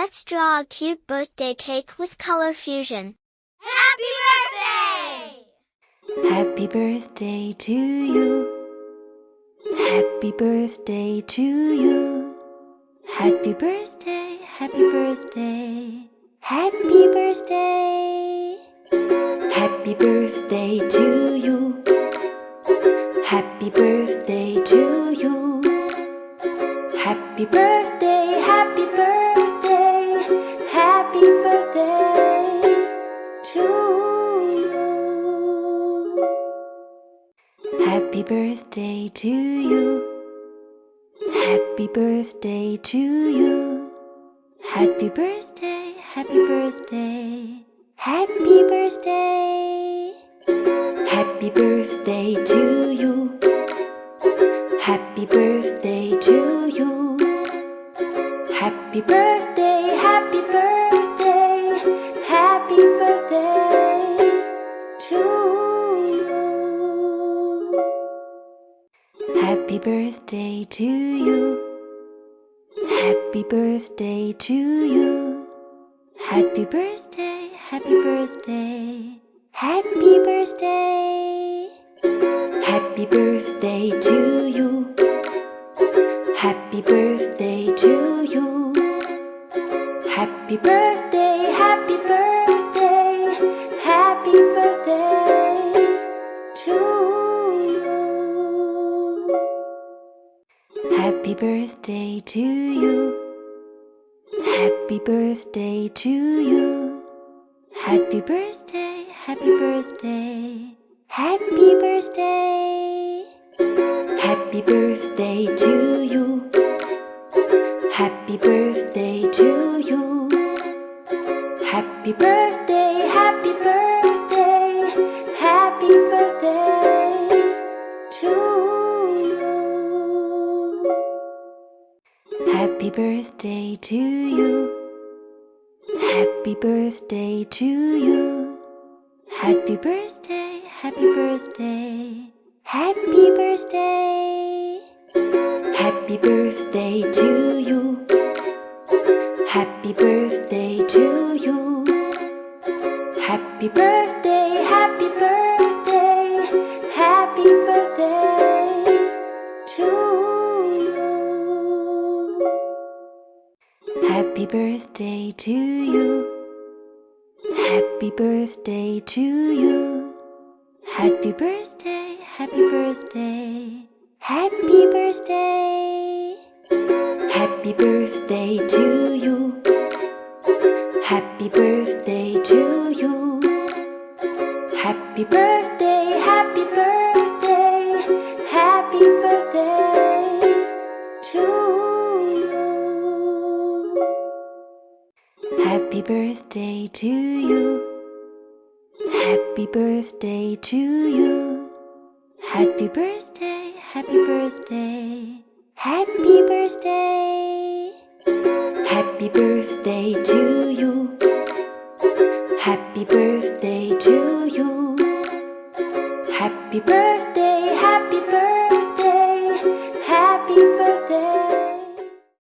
Let's draw a cute birthday cake with color fusion. Happy birthday! Happy birthday to you. Happy birthday to you. Happy birthday, happy birthday. Happy birthday. Happy birthday to you. Happy birthday to you. Happy birthday, happy birthday. Happy birthday to you. Happy birthday to you. Happy birthday to you. Happy birthday, happy birthday. Happy birthday. Happy birthday to you. Happy birthday to you. Happy birthday, happy birthday. Happy birthday to you. Happy birthday to you. Happy birthday to you. Happy birthday, happy birthday. Happy birthday. Happy birthday to you. Happy birthday to you. Happy birthday, happy birthday. Happy birthday to you. Happy birthday to you. Happy birthday to you. Happy birthday, happy birthday. Happy birthday. Happy birthday to you. Happy birthday to you. Happy birthday, happy birthday. Happy birthday to you. Happy birthday to you. Happy birthday to you. Happy birthday, happy birthday. Happy birthday. Happy birthday to you. Happy birthday to you. Happy birthday, happy birthday. Happy birthday to you. Happy birthday to you. Happy birthday to you. Happy birthday, happy birthday. Happy birthday. Happy birthday to you. Happy birthday to you. Happy birthday, happy birthday. Happy birthday to you. Happy birthday to you. Happy birthday to you. Happy birthday, happy birthday. Happy birthday. Happy birthday to you. Happy birthday to you. Happy birthday.